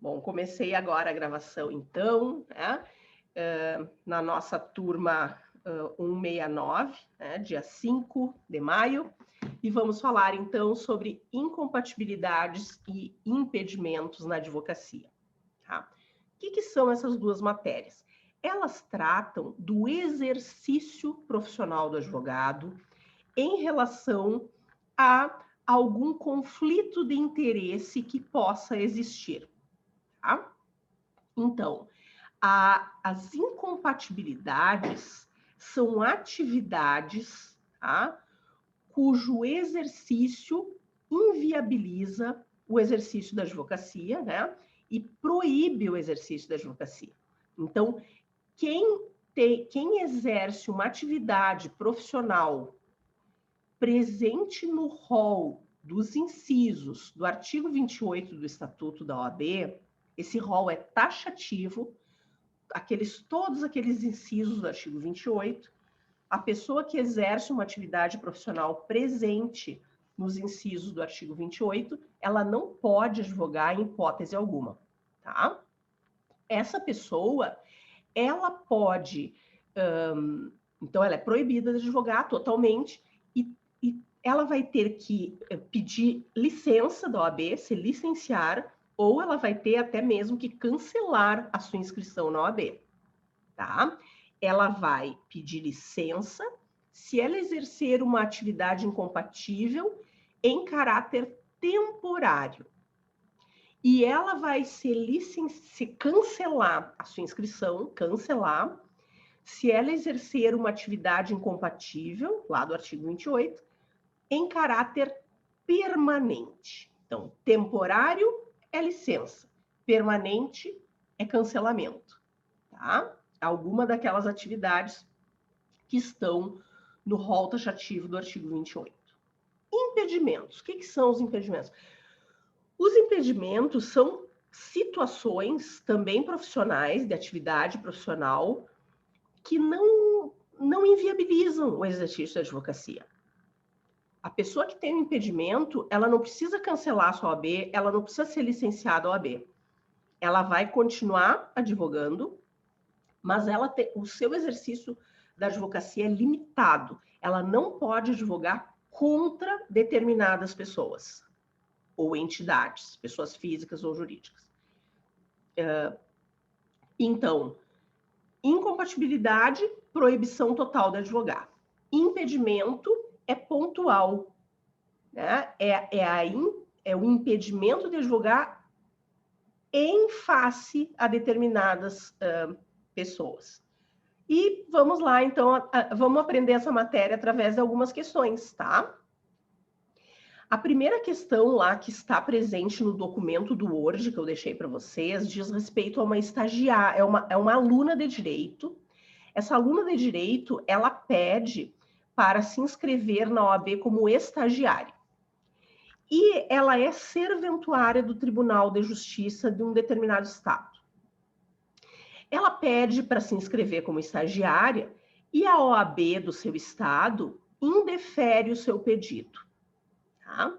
Bom, comecei agora a gravação, então, né? Na nossa turma 169, né? Dia 5 de maio, e vamos falar, então, sobre incompatibilidades e impedimentos na advocacia. Tá? O que são essas duas matérias? Elas tratam do exercício profissional do advogado em relação a algum conflito de interesse que possa existir. Tá? Então, as incompatibilidades são atividades, tá, cujo exercício inviabiliza o exercício da advocacia, né, e proíbe o exercício da advocacia. Então, quem exerce uma atividade profissional presente no rol dos incisos do artigo 28 do Estatuto da OAB, esse rol é taxativo, todos aqueles incisos do artigo 28, a pessoa que exerce uma atividade profissional presente nos incisos do artigo 28, ela não pode advogar em hipótese alguma, tá? Essa pessoa, ela pode, então ela é proibida de advogar totalmente e ela vai ter que pedir licença da OAB, se licenciar, ou ela vai ter até mesmo que cancelar a sua inscrição na OAB, tá? Ela vai pedir licença se ela exercer uma atividade incompatível em caráter temporário. E ela vai se cancelar a sua inscrição, cancelar, se ela exercer uma atividade incompatível, lá do artigo 28, em caráter permanente. Então, temporário é licença, permanente é cancelamento, tá? Alguma daquelas atividades que estão no rol taxativo do artigo 28. Impedimentos. O que são os impedimentos? Os impedimentos são situações também profissionais, de atividade profissional, que não inviabilizam o exercício da advocacia. A pessoa que tem um impedimento, ela não precisa cancelar a sua OAB, ela não precisa ser licenciada à OAB. Ela vai continuar advogando, mas o seu exercício da advocacia é limitado. Ela não pode advogar contra determinadas pessoas ou entidades, pessoas físicas ou jurídicas. Então, incompatibilidade, proibição total de advogar. Impedimento é pontual, né? É o impedimento de advogar em face a determinadas pessoas. E vamos lá, então, vamos aprender essa matéria através de algumas questões, tá? A primeira questão lá que está presente no documento do Word que eu deixei para vocês diz respeito a uma estagiária, é uma aluna de direito. Essa aluna de direito, ela pede para se inscrever na OAB como estagiária. E ela é serventuária do Tribunal de Justiça de um determinado estado. Ela pede para se inscrever como estagiária e a OAB do seu estado indefere o seu pedido. Tá?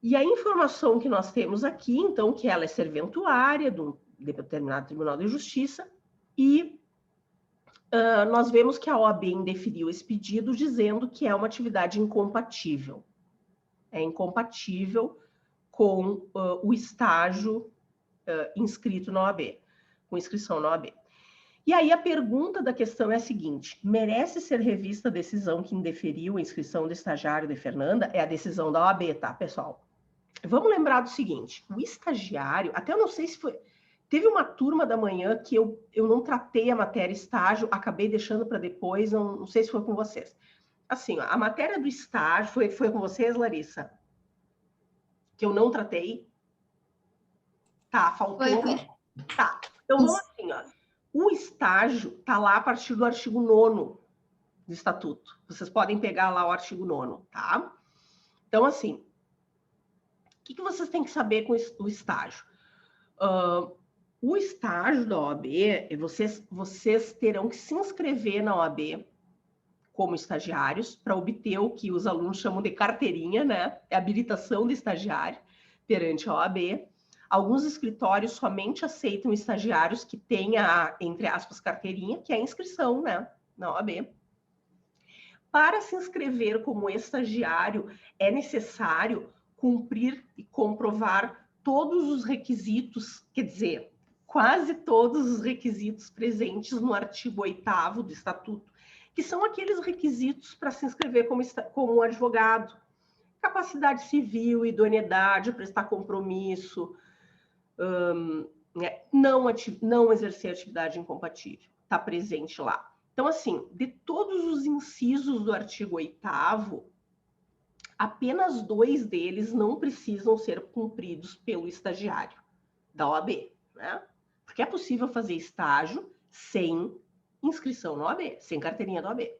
E a informação que nós temos aqui, então, que ela é serventuária de um determinado Tribunal de Justiça e nós vemos que a OAB indeferiu esse pedido dizendo que é uma atividade incompatível. É incompatível com o estágio inscrito na OAB, com inscrição na OAB. E aí a pergunta da questão é a seguinte: merece ser revista a decisão que indeferiu a inscrição do estagiário de Fernanda? É a decisão da OAB, tá, pessoal? Vamos lembrar do seguinte: o estagiário, até eu não sei se foi... Teve uma turma da manhã que eu não tratei a matéria estágio, acabei deixando para depois, não sei se foi com vocês. Assim, ó, a matéria do estágio foi com vocês, Larissa? Que eu não tratei? Tá, faltou. Foi. Tá, então vamos assim, ó. O estágio está lá a partir do artigo 9º do Estatuto. Vocês podem pegar lá o artigo 9º, tá? Então, assim, o que vocês têm que saber com o estágio? O estágio da OAB, vocês terão que se inscrever na OAB como estagiários para obter o que os alunos chamam de carteirinha, né? É a habilitação de estagiário perante a OAB. Alguns escritórios somente aceitam estagiários que tenha, entre aspas, carteirinha, que é a inscrição, né, na OAB. Para se inscrever como estagiário, é necessário cumprir e comprovar todos os requisitos, quer dizer, quase todos os requisitos presentes no artigo 8º do Estatuto, que são aqueles requisitos para se inscrever como advogado. Capacidade civil, idoneidade, prestar compromisso, não exercer atividade incompatível, está presente lá. Então, assim, de todos os incisos do artigo 8º, apenas 2 deles não precisam ser cumpridos pelo estagiário da OAB, né? Porque é possível fazer estágio sem inscrição na OAB, sem carteirinha da OAB.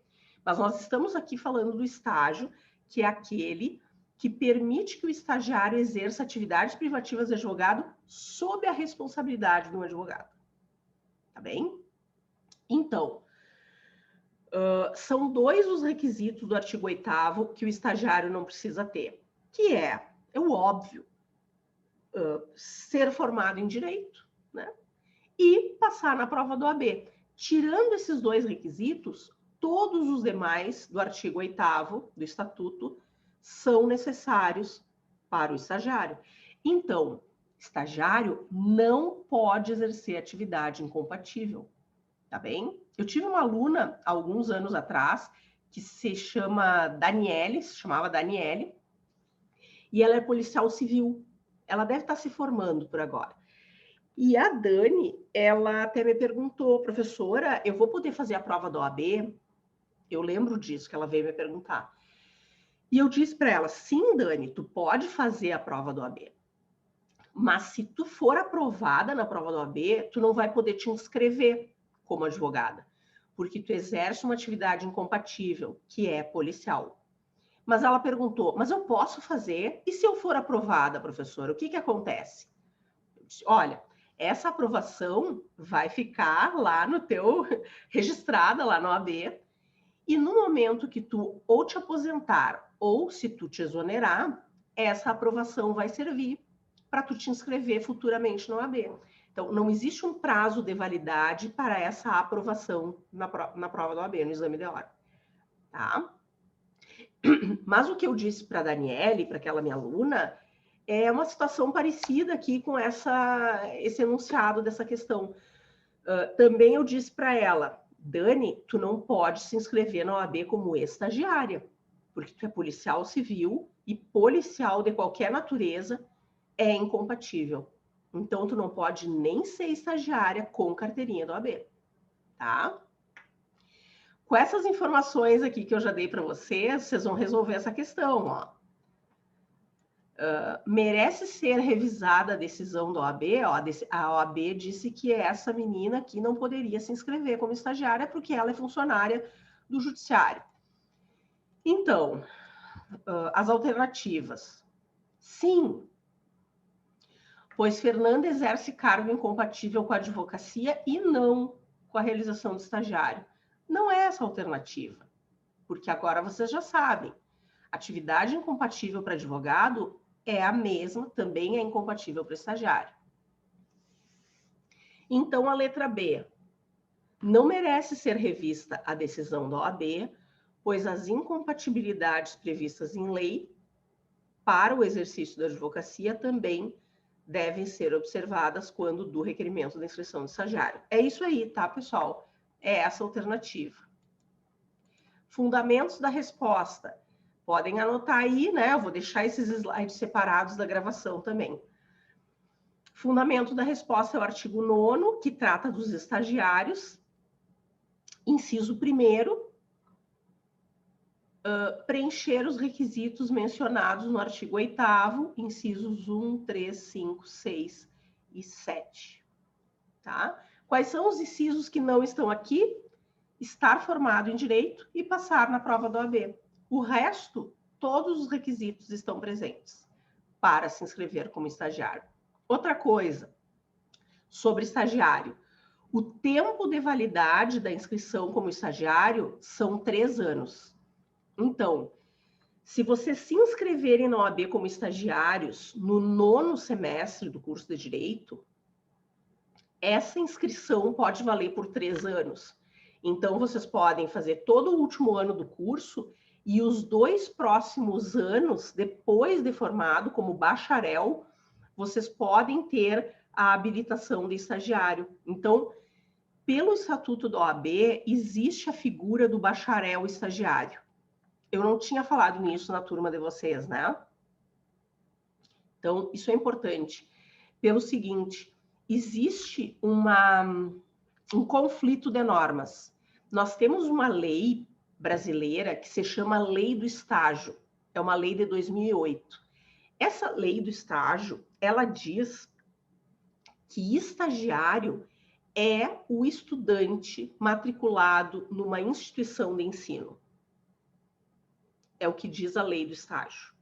Mas nós estamos aqui falando do estágio, que é aquele que permite que o estagiário exerça atividades privativas de advogado sob a responsabilidade do advogado. Tá bem? Então, são 2 os requisitos do artigo 8º que o estagiário não precisa ter, que é o óbvio, ser formado em direito, né? E passar na prova do OAB. Tirando esses 2 requisitos, todos os demais do artigo 8º do Estatuto são necessários para o estagiário. Então, estagiário não pode exercer atividade incompatível, tá bem? Eu tive uma aluna, alguns anos atrás, que se chamava Daniele, e ela é policial civil. Ela deve estar se formando por agora. E a Dani, ela até me perguntou, professora, eu vou poder fazer a prova da OAB? Eu lembro disso, que ela veio me perguntar. E eu disse para ela, sim, Dani, tu pode fazer a prova do OAB. Mas se tu for aprovada na prova do OAB, tu não vai poder te inscrever como advogada, porque tu exerce uma atividade incompatível, que é policial. Mas ela perguntou, mas eu posso fazer? E se eu for aprovada, professora, o que acontece? Eu disse, olha, essa aprovação vai ficar lá no teu, registrada lá na OAB, e no momento que tu ou te aposentar ou se tu te exonerar, essa aprovação vai servir para tu te inscrever futuramente na OAB. Então, não existe um prazo de validade para essa aprovação na prova da OAB, no exame de ordem. Tá? Mas o que eu disse para a Daniele, para aquela minha aluna, é uma situação parecida aqui com esse enunciado dessa questão. Também eu disse para ela, Dani, tu não pode se inscrever na OAB como estagiária, porque tu é policial civil e policial de qualquer natureza é incompatível. Então, tu não pode nem ser estagiária com carteirinha da OAB, tá? Com essas informações aqui que eu já dei para vocês vão resolver essa questão, ó. Merece ser revisada a decisão da OAB, ó, a OAB disse que essa menina aqui não poderia se inscrever como estagiária porque ela é funcionária do judiciário. Então, as alternativas. Sim, pois Fernanda exerce cargo incompatível com a advocacia e não com a realização do estagiário. Não é essa a alternativa, porque agora vocês já sabem, atividade incompatível para advogado é a mesma, também é incompatível para estagiário. Então, a letra B. Não merece ser revista a decisão da OAB, pois as incompatibilidades previstas em lei para o exercício da advocacia também devem ser observadas quando do requerimento da inscrição do estagiário. É isso aí, tá, pessoal? É essa a alternativa. Fundamentos da resposta. Podem anotar aí, né? Eu vou deixar esses slides separados da gravação também. Fundamento da resposta é o artigo 9º, que trata dos estagiários. Inciso 1º, preencher os requisitos mencionados no artigo 8º, incisos 1, 3, 5, 6 e 7. Tá? Quais são os incisos que não estão aqui? Estar formado em direito e passar na prova da OAB. O resto, todos os requisitos estão presentes para se inscrever como estagiário. Outra coisa, sobre estagiário. O tempo de validade da inscrição como estagiário são 3 anos. Então, Se vocês se inscreverem na OAB como estagiários no 9º semestre do curso de Direito, essa inscrição pode valer por 3 anos. Então, vocês podem fazer todo o último ano do curso e os 2 próximos anos, depois de formado como bacharel, vocês podem ter a habilitação de estagiário. Então, pelo Estatuto da OAB, existe a figura do bacharel estagiário. Eu não tinha falado nisso na turma de vocês, né? Então, isso é importante. Pelo seguinte, existe um conflito de normas. Nós temos uma lei brasileira que se chama Lei do Estágio. É uma lei de 2008. Essa lei do estágio, ela diz que estagiário é o estudante matriculado numa instituição de ensino. É o que diz a lei do estágio,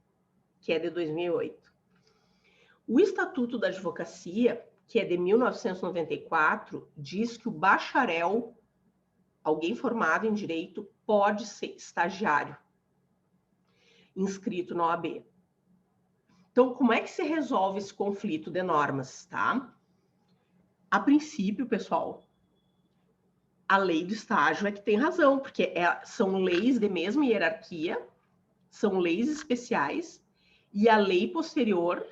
que é de 2008. O Estatuto da Advocacia, que é de 1994, diz que o bacharel, alguém formado em direito, pode ser estagiário, inscrito na OAB. Então, como é que se resolve esse conflito de normas, tá? A princípio, pessoal, a lei do estágio é que tem razão, porque são leis de mesma hierarquia, são leis especiais, e a lei posterior,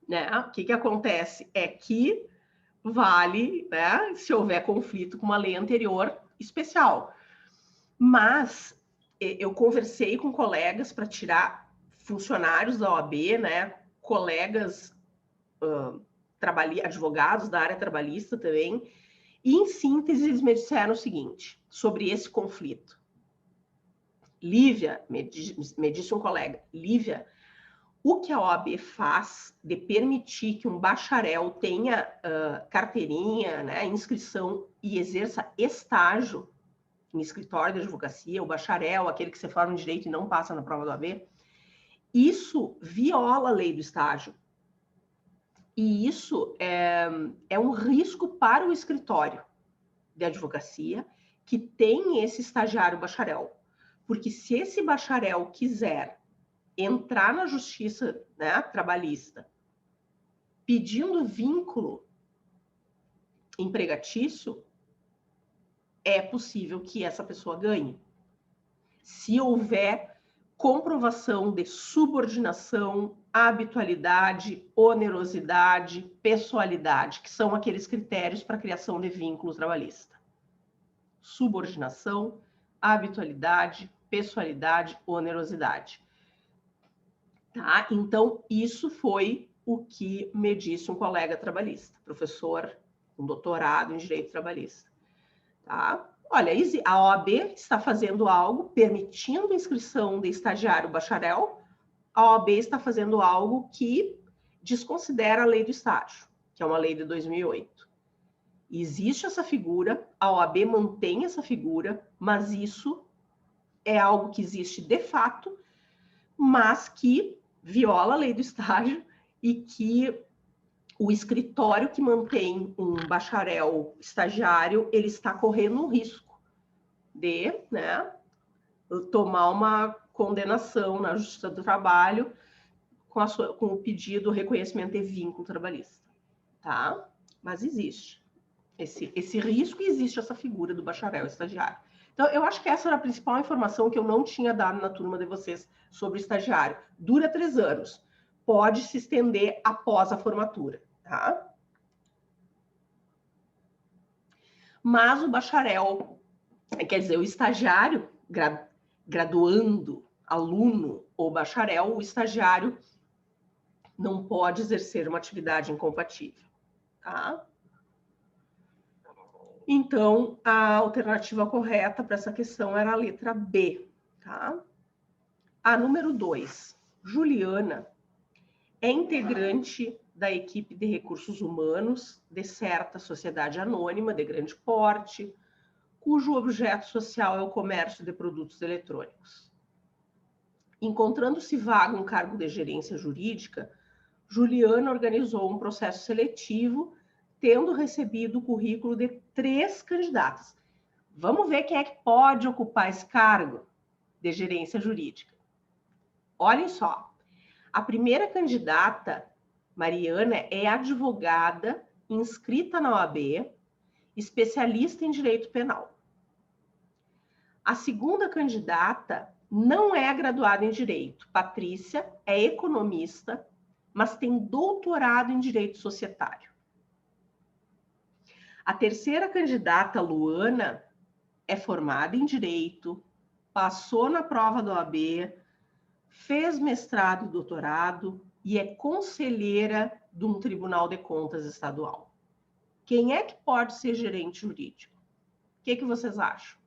né? O que acontece é que vale, né, se houver conflito com uma lei anterior especial. Mas eu conversei com colegas para tirar funcionários da OAB, né, colegas advogados da área trabalhista também, e em síntese eles me disseram o seguinte, sobre esse conflito. Lívia, me disse um colega, Lívia, o que a OAB faz de permitir que um bacharel tenha carteirinha, né, inscrição e exerça estágio em escritório de advocacia, o bacharel, aquele que se forma em direito e não passa na prova da OAB, isso viola a lei do estágio. E isso é um risco para o escritório de advocacia que tem esse estagiário bacharel. Porque se esse bacharel quiser entrar na justiça, né, trabalhista pedindo vínculo empregatício, é possível que essa pessoa ganhe. Se houver comprovação de subordinação, habitualidade, onerosidade, pessoalidade, que são aqueles critérios para a criação de vínculo trabalhista. Subordinação, habitualidade, pessoalidade, onerosidade. Tá? Então, isso foi o que me disse um colega trabalhista, professor com doutorado em direito trabalhista. Tá? Olha, a OAB está fazendo algo permitindo a inscrição de estagiário bacharel, a OAB está fazendo algo que desconsidera a lei do estágio, que é uma lei de 2008. Existe essa figura, a OAB mantém essa figura, mas isso é algo que existe de fato, mas que viola a lei do estágio e que o escritório que mantém um bacharel estagiário, ele está correndo um risco de, né, tomar uma condenação na Justiça do Trabalho com o pedido reconhecimento de vínculo trabalhista, tá? Mas existe esse risco e existe essa figura do bacharel estagiário. Então, eu acho que essa era a principal informação que eu não tinha dado na turma de vocês sobre o estagiário. Dura 3 anos. Pode se estender após a formatura, tá? Mas o bacharel, quer dizer, o estagiário, graduando, aluno ou bacharel, o estagiário não pode exercer uma atividade incompatível, tá? Então, a alternativa correta para essa questão era a letra B, tá? A número 2, Juliana é integrante da equipe de recursos humanos de certa sociedade anônima de grande porte, cujo objeto social é o comércio de produtos eletrônicos. Encontrando-se vago um cargo de gerência jurídica, Juliana organizou um processo seletivo, tendo recebido o currículo de 3 candidatos. Vamos ver quem é que pode ocupar esse cargo? de gerência jurídica. Olhem só, a primeira candidata, Mariana, é advogada inscrita na OAB, especialista em direito penal. A segunda candidata não é graduada em direito. Patrícia é economista, mas tem doutorado em direito societário. A terceira candidata, Luana, é formada em direito, passou na prova da OAB, fez mestrado e doutorado e é conselheira de um Tribunal de Contas estadual. Quem é que pode ser gerente jurídico? O que vocês acham?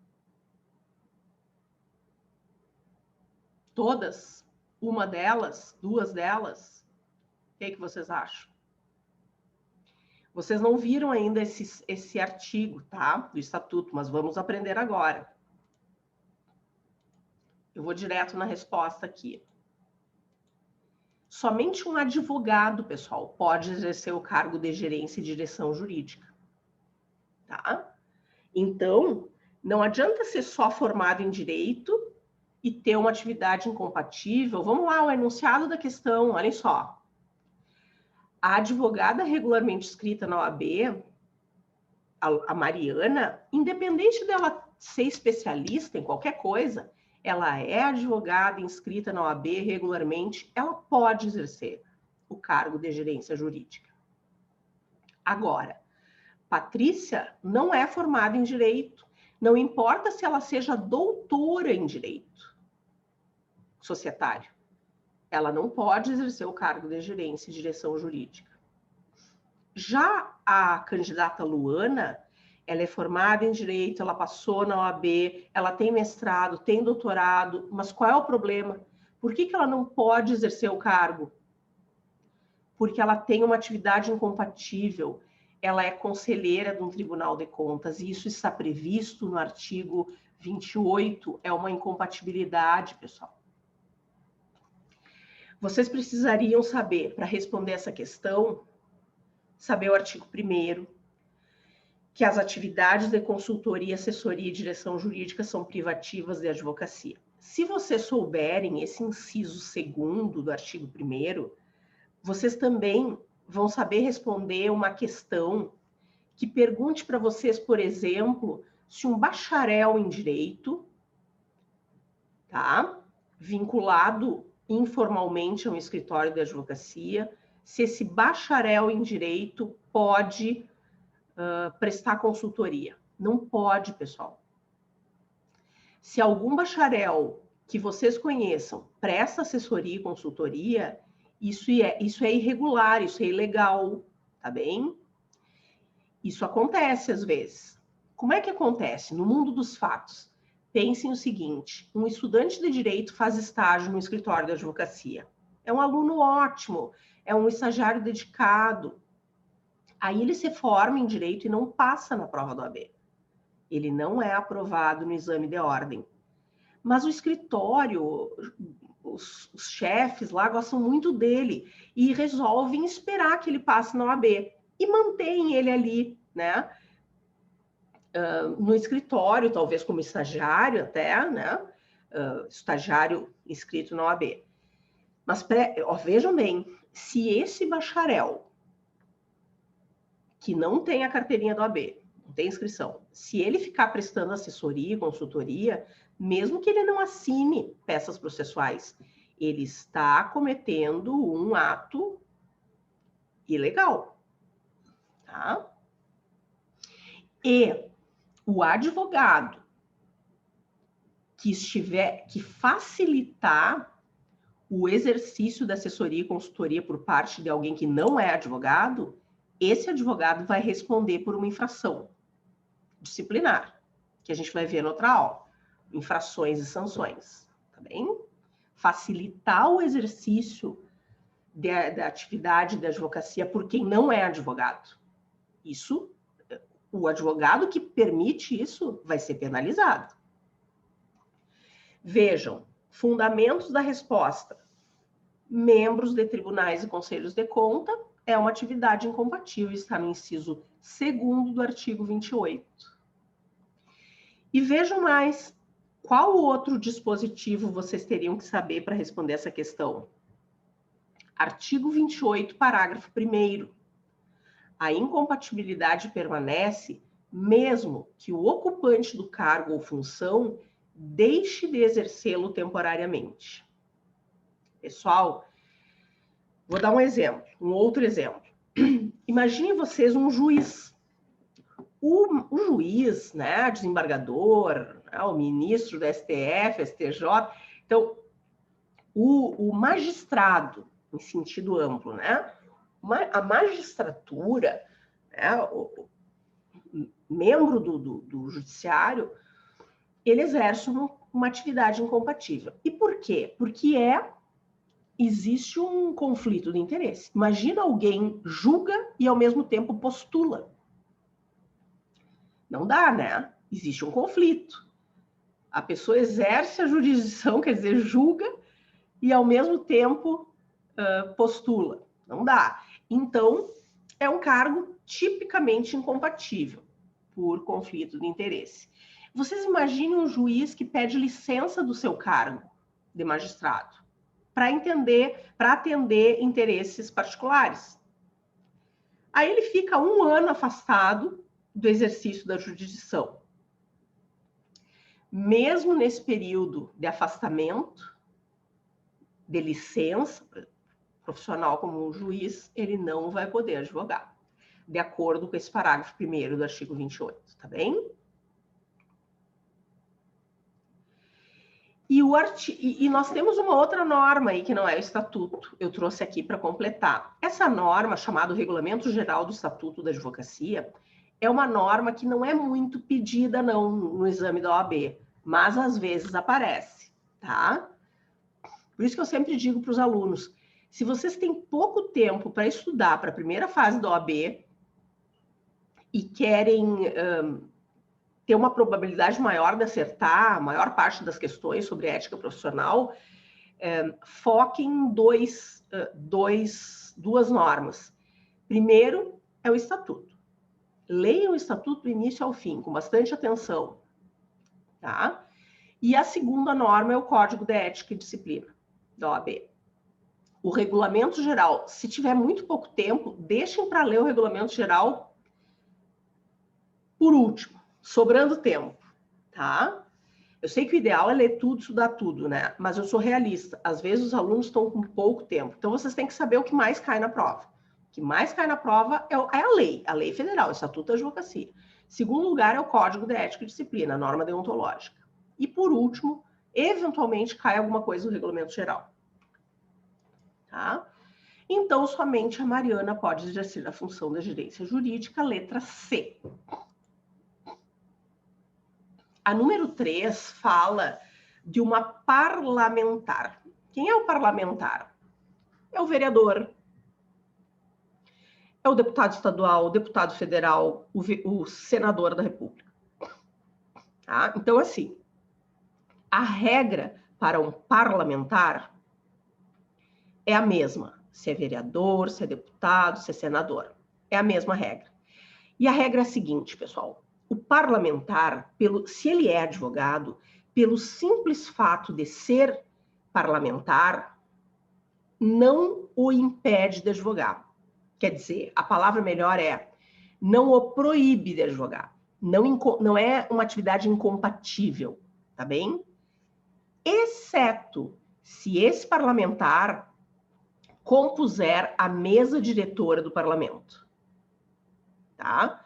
Todas? Uma delas? Duas delas? O que vocês acham? Vocês não viram ainda esse artigo, tá? Do estatuto, mas vamos aprender agora. Eu vou direto na resposta aqui. Somente um advogado, pessoal, pode exercer o cargo de gerência e direção jurídica, tá? Então, não adianta ser só formado em direito e ter uma atividade incompatível. Vamos lá, o enunciado da questão, olhem só. A advogada regularmente inscrita na OAB, a Mariana, independente dela ser especialista em qualquer coisa, ela é advogada inscrita na OAB regularmente, ela pode exercer o cargo de gerência jurídica. Agora, Patrícia não é formada em direito, não importa se ela seja doutora em direito societário, ela não pode exercer o cargo de gerência e direção jurídica. Já a candidata Luana, ela é formada em direito, ela passou na OAB, ela tem mestrado, tem doutorado, mas qual é o problema? Por que ela não pode exercer o cargo? Porque ela tem uma atividade incompatível, ela é conselheira de um Tribunal de Contas, e isso está previsto no artigo 28, é uma incompatibilidade, pessoal. Vocês precisariam saber, para responder essa questão, saber o artigo 1º, que as atividades de consultoria, assessoria e direção jurídica são privativas de advocacia. Se vocês souberem esse inciso 2º do artigo 1º, vocês também vão saber responder uma questão que pergunte para vocês, por exemplo, se um bacharel em direito, tá, vinculado informalmente a um escritório de advocacia, se esse bacharel em direito pode prestar consultoria. Não pode, pessoal. Se algum bacharel que vocês conheçam presta assessoria e consultoria, isso é irregular, isso é ilegal, tá bem? Isso acontece às vezes. Como é que acontece? No mundo dos fatos, pensem o seguinte, um estudante de direito faz estágio no escritório de advocacia. É um aluno ótimo, é um estagiário dedicado. Aí ele se forma em direito e não passa na prova do OAB. Ele não é aprovado no exame de ordem. Mas o escritório, os chefes lá gostam muito dele e resolvem esperar que ele passe na OAB e mantêm ele ali, né? No escritório, talvez como estagiário até, né? Estagiário inscrito na OAB. Mas vejam bem, se esse bacharel que não tem a carteirinha do OAB, não tem inscrição, se ele ficar prestando assessoria e consultoria, mesmo que ele não assine peças processuais, ele está cometendo um ato ilegal, tá? E o advogado que facilitar o exercício da assessoria e consultoria por parte de alguém que não é advogado, esse advogado vai responder por uma infração disciplinar, que a gente vai ver na outra aula, infrações e sanções, tá bem? Facilitar o exercício da atividade da advocacia por quem não é advogado. Isso, o advogado que permite isso vai ser penalizado. Vejam, fundamentos da resposta. Membros de tribunais e conselhos de conta é uma atividade incompatível, está no inciso 2º do artigo 28. E vejam mais, Qual outro dispositivo vocês teriam que saber para responder essa questão? Artigo 28, parágrafo 1º. A incompatibilidade permanece mesmo que o ocupante do cargo ou função deixe de exercê-lo temporariamente. Pessoal, vou dar um exemplo, um outro exemplo. Imagine vocês um juiz. O juiz, né, desembargador, né, o ministro do STF, STJ, então, o magistrado, em sentido amplo, né, a magistratura, né, o membro do judiciário, ele exerce uma atividade incompatível. E por quê? Porque existe um conflito de interesse. Imagina alguém julga e, ao mesmo tempo, postula. Não dá, né? Existe um conflito. A pessoa exerce a jurisdição, quer dizer, julga, e, ao mesmo tempo, postula. Não dá. Então, é um cargo tipicamente incompatível por conflito de interesse. Vocês imaginem um juiz que pede licença do seu cargo de magistrado para atender interesses particulares. Aí ele fica 1 ano afastado do exercício da jurisdição. Mesmo nesse período de afastamento, de licença profissional como juiz, ele não vai poder advogar, de acordo com esse parágrafo 1º do artigo 28, tá bem? E nós temos uma outra norma aí, que não é o estatuto, eu trouxe aqui para completar. Essa norma, chamada Regulamento Geral do Estatuto da Advocacia, é uma norma que não é muito pedida, não, no exame da OAB, mas às vezes aparece, tá? Por isso que eu sempre digo para os alunos, se vocês têm pouco tempo para estudar para a primeira fase da OAB e querem ter uma probabilidade maior de acertar a maior parte das questões sobre ética profissional, foquem em duas normas. Primeiro é o estatuto. Leiam o estatuto do início ao fim, com bastante atenção, tá? E a segunda norma é o Código de Ética e Disciplina da OAB. O regulamento geral, se tiver muito pouco tempo, deixem para ler o regulamento geral por último, sobrando tempo, tá? Eu sei que o ideal é ler tudo, estudar tudo, né? Mas eu sou realista. Às vezes os alunos estão com pouco tempo. Então, vocês têm que saber o que mais cai na prova. O que mais cai na prova é a lei federal, o Estatuto da Advocacia. Segundo lugar é o Código de Ética e Disciplina, a norma deontológica. E, por último, eventualmente cai alguma coisa no regulamento geral. Tá? Então, somente a Mariana pode exercer a função da gerência jurídica, letra C. A número 3 fala de uma parlamentar. Quem é o parlamentar? É o vereador, é o deputado estadual, o deputado federal, o senador da República. Tá? Então, assim, a regra para um parlamentar é a mesma. Se é vereador, se é deputado, se é senador. É a mesma regra. E a regra é a seguinte, pessoal. O parlamentar, se ele é advogado, pelo simples fato de ser parlamentar, não o impede de advogar. Quer dizer, a palavra melhor é não o proíbe de advogar. Não é uma atividade incompatível, tá bem? Exceto se esse parlamentar compuser a mesa diretora do parlamento, tá?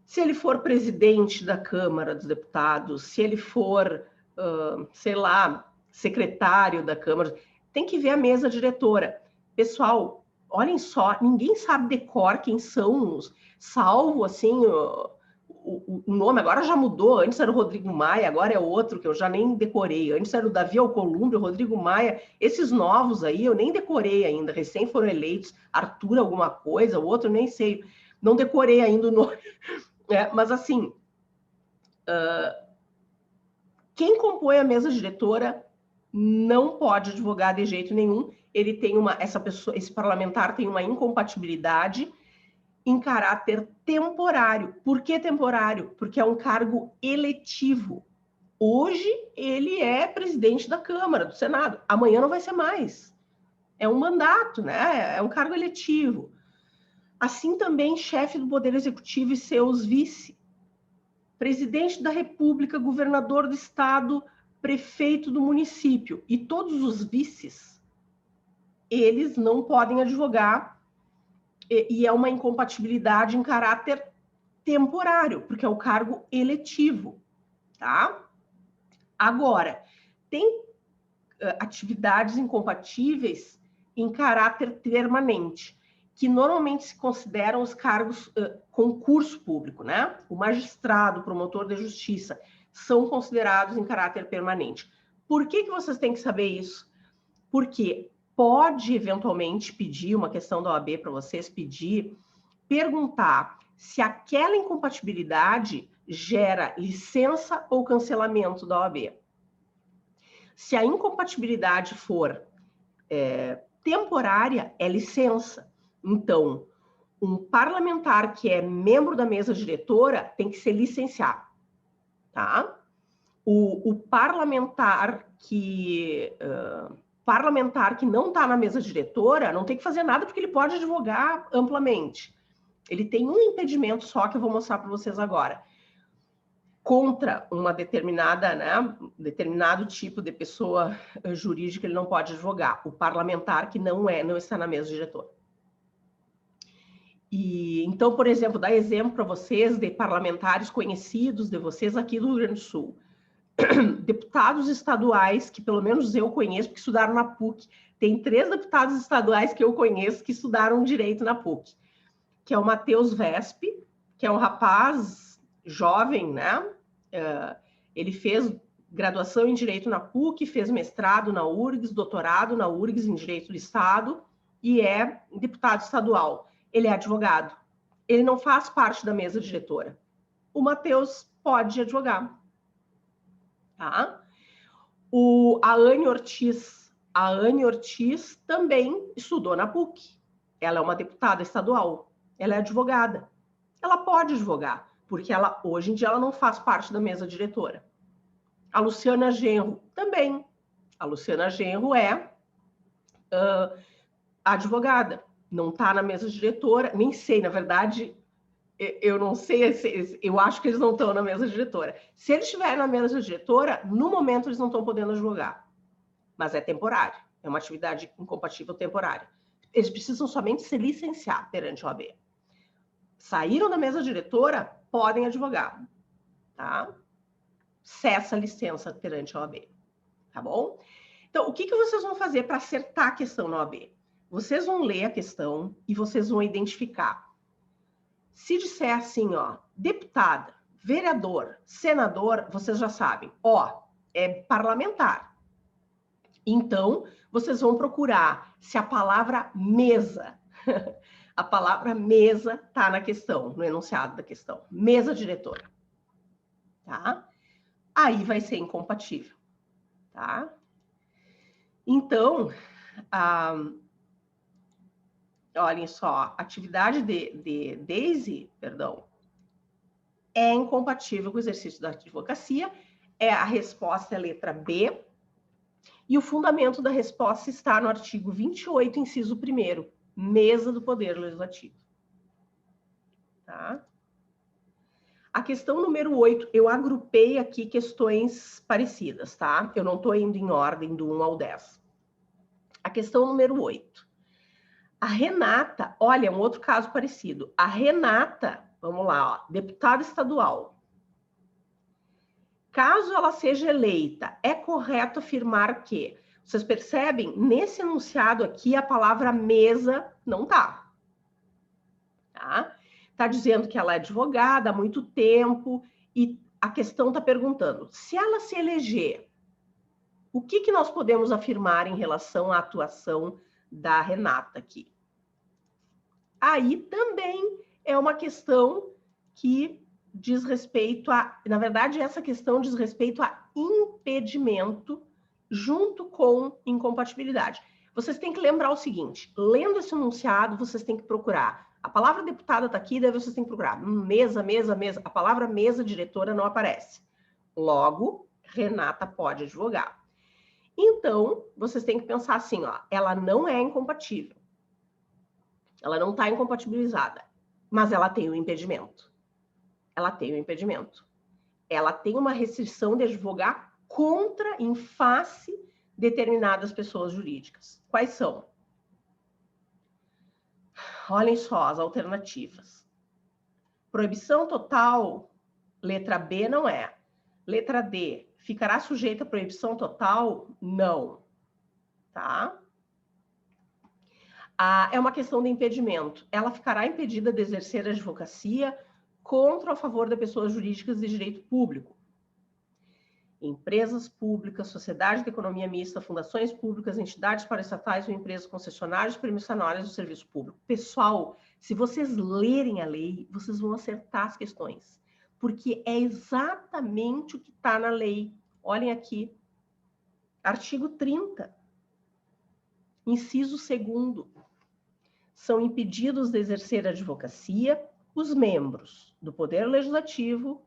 Se ele for presidente da Câmara dos Deputados, se ele for, sei lá, secretário da Câmara, tem que ver a mesa diretora. Pessoal, olhem só, ninguém sabe de cor quem são os, salvo, assim, o nome, agora já mudou, antes era o Rodrigo Maia, agora é outro que eu já nem decorei, antes era o Davi Alcolumbre, o Rodrigo Maia, esses novos aí eu nem decorei ainda, recém foram eleitos, Arthur alguma coisa, o outro nem sei, não decorei ainda o nome. Mas assim, quem compõe a mesa diretora não pode advogar de jeito nenhum. Ele tem esse parlamentar tem uma incompatibilidade em caráter temporário. Por que temporário? Porque é um cargo eletivo. Hoje ele é presidente da Câmara, do Senado. Amanhã não vai ser mais. É um mandato, né? É um cargo eletivo. Assim também chefe do Poder Executivo e seus vice. Presidente da República, governador do estado, prefeito do município. E todos os vices, eles não podem advogar, e é uma incompatibilidade em caráter temporário, porque é o cargo eletivo, tá? Agora, tem atividades incompatíveis em caráter permanente, que normalmente se consideram os cargos concurso público, né? O magistrado, o promotor de justiça, são considerados em caráter permanente. Por que vocês têm que saber isso? Porque pode eventualmente pedir, uma questão da OAB para vocês pedir, perguntar se aquela incompatibilidade gera licença ou cancelamento da OAB. Se a incompatibilidade for temporária, é licença. Então, um parlamentar que é membro da mesa diretora tem que ser licenciado, tá? O parlamentar que não está na mesa diretora não tem que fazer nada porque ele pode advogar amplamente. Ele tem um impedimento só que eu vou mostrar para vocês agora. Contra uma determinada, né, determinado tipo de pessoa jurídica, ele não pode advogar. O parlamentar que não está na mesa diretora. E então, por exemplo, dar exemplo para vocês de parlamentares conhecidos de vocês aqui do Rio Grande do Sul. Deputados estaduais que pelo menos eu conheço, porque estudaram na PUC. Tem 3 deputados estaduais que eu conheço que estudaram direito na PUC, que é o Matheus Vespe, que é um rapaz jovem, né? Ele fez graduação em Direito na PUC, fez mestrado na URGS, doutorado na URGS em Direito do Estado e é deputado estadual. Ele é advogado. Ele não faz parte da mesa diretora. O Matheus pode advogar. Tá? A Anne Ortiz também estudou na PUC. Ela é uma deputada estadual. Ela é advogada. Ela pode advogar, porque hoje em dia ela não faz parte da mesa diretora. A Luciana Genro também. A Luciana Genro é advogada. Não está na mesa diretora, nem sei, na verdade, eu não sei, eu acho que eles não estão na mesa diretora. Se eles estiverem na mesa diretora, no momento eles não estão podendo advogar. Mas é temporário, é uma atividade incompatível temporária. Eles precisam somente se licenciar perante a OAB. Saíram da mesa diretora, podem advogar, tá? Cessa a licença perante a OAB, tá bom? Então, o que vocês vão fazer para acertar a questão na OAB? Vocês vão ler a questão e vocês vão identificar. Se disser assim, ó, deputada, vereador, senador, vocês já sabem, ó, é parlamentar. Então, vocês vão procurar se a palavra mesa, a palavra mesa está na questão, no enunciado da questão, mesa diretora, tá? Aí vai ser incompatível, tá? Então, olhem só, atividade de Daisy, é incompatível com o exercício da advocacia, a resposta é a letra B, e o fundamento da resposta está no artigo 28, inciso 1º, mesa do Poder Legislativo. Tá? A questão número 8, eu agrupei aqui questões parecidas, tá? Eu não estou indo em ordem do 1 ao 10. A questão número 8. A Renata, olha, um outro caso parecido. A Renata, vamos lá, ó, deputada estadual. Caso ela seja eleita, é correto afirmar que, vocês percebem, nesse enunciado aqui, a palavra mesa não está. Tá? Está dizendo que ela é advogada há muito tempo e a questão está perguntando, se ela se eleger, o que nós podemos afirmar em relação à atuação da Renata aqui? Aí também é uma questão que diz respeito a... Na verdade, essa questão diz respeito a impedimento junto com incompatibilidade. Vocês têm que lembrar o seguinte, lendo esse enunciado, vocês têm que procurar. A palavra deputada está aqui, daí vocês têm que procurar. Mesa. A palavra mesa diretora não aparece. Logo, Renata pode advogar. Então, vocês têm que pensar assim, ó, ela não é incompatível. Ela não está incompatibilizada, mas ela tem um impedimento. Ela tem um impedimento. Ela tem uma restrição de advogar contra, em face, determinadas pessoas jurídicas. Quais são? Olhem só as alternativas. Proibição total, letra B não é. Letra D, ficará sujeita a proibição total? Não. Tá? É uma questão de impedimento. Ela ficará impedida de exercer a advocacia contra ou a favor de pessoas jurídicas de direito público. Empresas públicas, sociedade de economia mista, fundações públicas, entidades paraestatais ou empresas concessionárias permissionárias do serviço público. Pessoal, se vocês lerem a lei, vocês vão acertar as questões, porque é exatamente o que está na lei. Olhem aqui, artigo 30, inciso 2º. São impedidos de exercer a advocacia os membros do Poder Legislativo,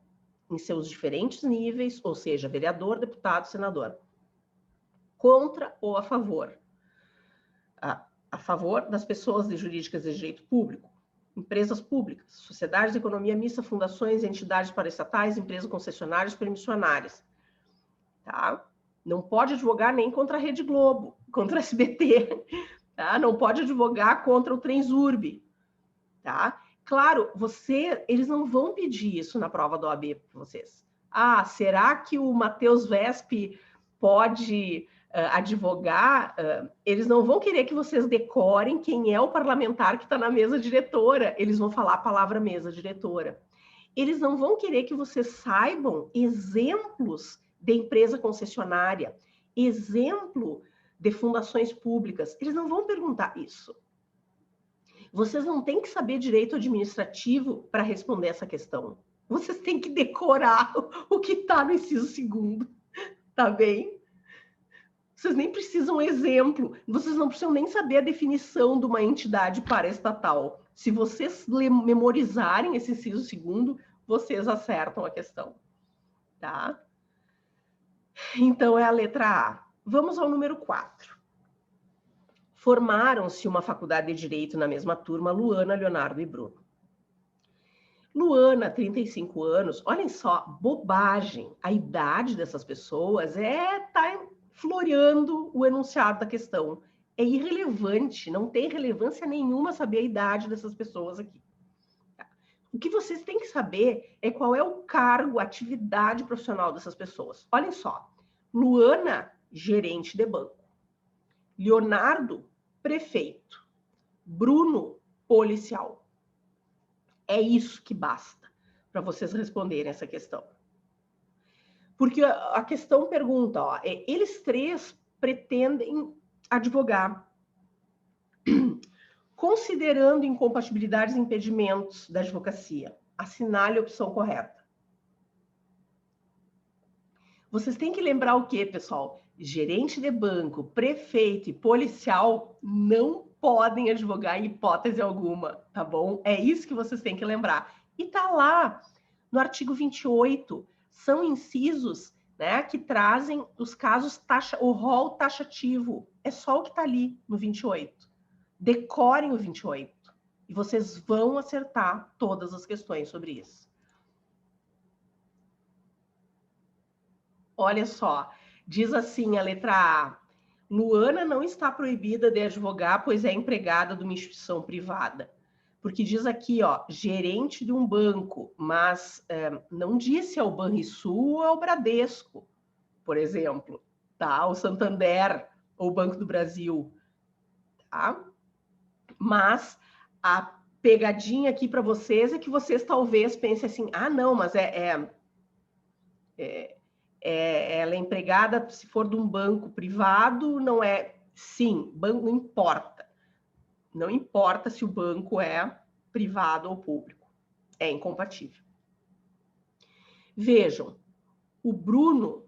em seus diferentes níveis, ou seja, vereador, deputado, senador, contra ou a favor das pessoas jurídicas de direito público, empresas públicas, sociedades de economia mista, fundações, entidades paraestatais, empresas concessionárias, permissionárias. Tá? Não pode advogar nem contra a Rede Globo, contra a SBT, tá? Não pode advogar contra o Transurb, tá? Claro, eles não vão pedir isso na prova da OAB para vocês. Ah, será que o Matheus Vesp pode advogar? Eles não vão querer que vocês decorem quem é o parlamentar que está na mesa diretora. Eles vão falar a palavra mesa diretora. Eles não vão querer que vocês saibam exemplos de empresa concessionária, exemplo de fundações públicas. Eles não vão perguntar isso. Vocês não têm que saber direito administrativo para responder essa questão. Vocês têm que decorar o que está no inciso 2º, tá bem? Vocês nem precisam exemplo, vocês não precisam nem saber a definição de uma entidade paraestatal. Se vocês memorizarem esse inciso 2º, vocês acertam a questão, tá? Então, é a letra A. Vamos ao número 4. Formaram-se uma faculdade de Direito na mesma turma, Luana, Leonardo e Bruno. Luana, 35 anos, olhem só, bobagem. A idade dessas pessoas tá floreando o enunciado da questão. É irrelevante, não tem relevância nenhuma saber a idade dessas pessoas aqui. O que vocês têm que saber é qual é o cargo, a atividade profissional dessas pessoas. Olhem só, Luana, gerente de banco. Leonardo, prefeito. Bruno, policial. É isso que basta para vocês responderem essa questão. Porque a questão pergunta, ó, eles três pretendem advogar, considerando incompatibilidades e impedimentos da advocacia. Assinale a opção correta. Vocês têm que lembrar o quê, pessoal? Gerente de banco, prefeito e policial não podem advogar em hipótese alguma, tá bom? É isso que vocês têm que lembrar. E tá lá, no artigo 28, são incisos, né, que trazem os casos, o rol taxativo. É só o que tá ali no 28. Decorem o 28 e vocês vão acertar todas as questões sobre isso. Olha só, diz assim a letra A. Luana não está proibida de advogar, pois é empregada de uma instituição privada. Porque diz aqui, ó, gerente de um banco, mas não disse ao Banrisul ou ao Bradesco, por exemplo, tá? O Santander ou o Banco do Brasil, tá? Mas a pegadinha aqui para vocês é que vocês talvez pensem assim, ah, não, mas ela é empregada, se for de um banco privado, não é... Sim, banco não importa. Não importa se o banco é privado ou público. É incompatível. Vejam, o Bruno,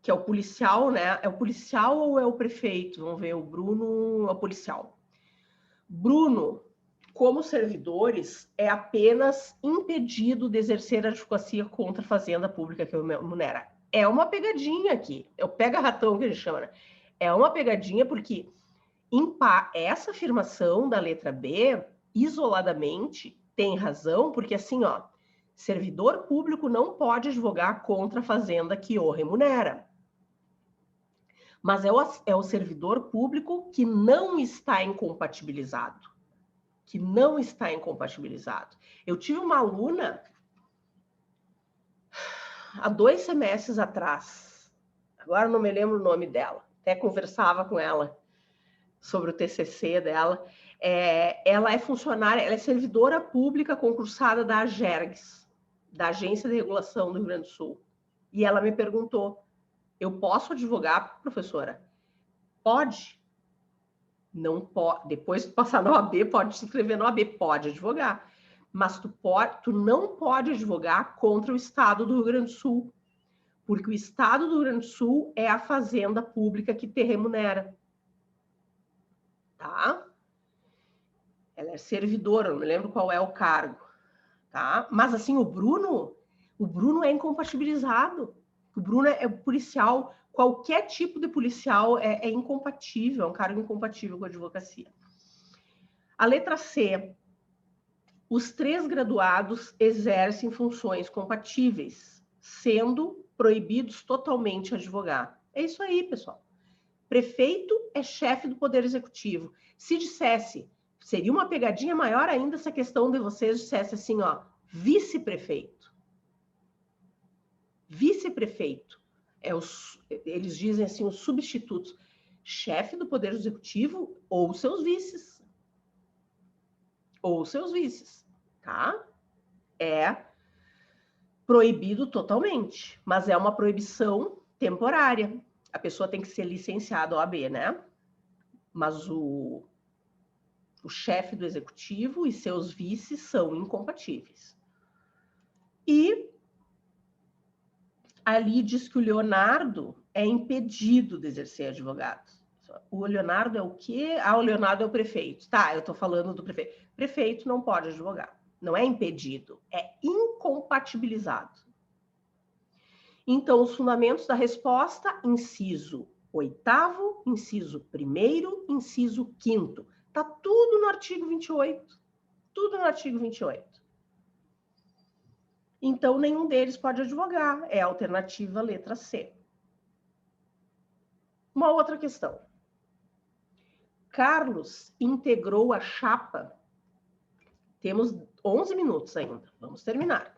que é o policial, né? É o policial ou é o prefeito? Vamos ver, o Bruno é o policial. Bruno, como servidores, é apenas impedido de exercer a advocacia contra a fazenda pública que o remunera. é uma pegadinha aqui. É o pega-ratão que a gente chama, né? É uma pegadinha porque essa afirmação da letra B, isoladamente, tem razão, porque assim, ó, servidor público não pode advogar contra a fazenda que o remunera. Mas é o servidor público que não está incompatibilizado. Que não está incompatibilizado. Eu tive uma aluna há 2 semestres atrás, agora não me lembro o nome dela, até conversava com ela sobre o TCC dela. Ela é funcionária, ela é servidora pública concursada da AGERGS, da Agência de Regulação do Rio Grande do Sul. E ela me perguntou, eu posso advogar, professora? Pode. Não pode. Depois de passar na OAB, pode se inscrever na OAB, pode advogar. Mas tu não pode advogar contra o Estado do Rio Grande do Sul, porque o Estado do Rio Grande do Sul é a fazenda pública que te remunera. Tá? Ela é servidora, não me lembro qual é o cargo. Tá? Mas assim, o Bruno é incompatibilizado. O Bruno é policial. Qualquer tipo de policial é incompatível, é um cargo incompatível com a advocacia. A letra C. Os 3 graduados exercem funções compatíveis, sendo proibidos totalmente advogar. É isso aí, pessoal. Prefeito é chefe do Poder Executivo. Se dissesse, seria uma pegadinha maior ainda se a questão de vocês dissesse assim, ó, vice-prefeito. Vice-prefeito. Eles dizem assim, os substitutos. Chefe do Poder Executivo ou seus vices. Ou seus vices, tá? É proibido totalmente, mas é uma proibição temporária. A pessoa tem que ser licenciada OAB, né? Mas o chefe do executivo e seus vices são incompatíveis. E ali diz que o Leonardo é impedido de exercer advogado. O Leonardo é o quê? O Leonardo é o prefeito. Tá, eu tô falando do prefeito. Prefeito não pode advogar. Não é impedido, é incompatibilizado. Então, os fundamentos da resposta, inciso 8º, inciso 1º, inciso 5º. Tá tudo no artigo 28. Tudo no artigo 28. Então, nenhum deles pode advogar. É a alternativa letra C. Uma outra questão. Carlos integrou a chapa. Temos 11 minutos ainda. Vamos terminar.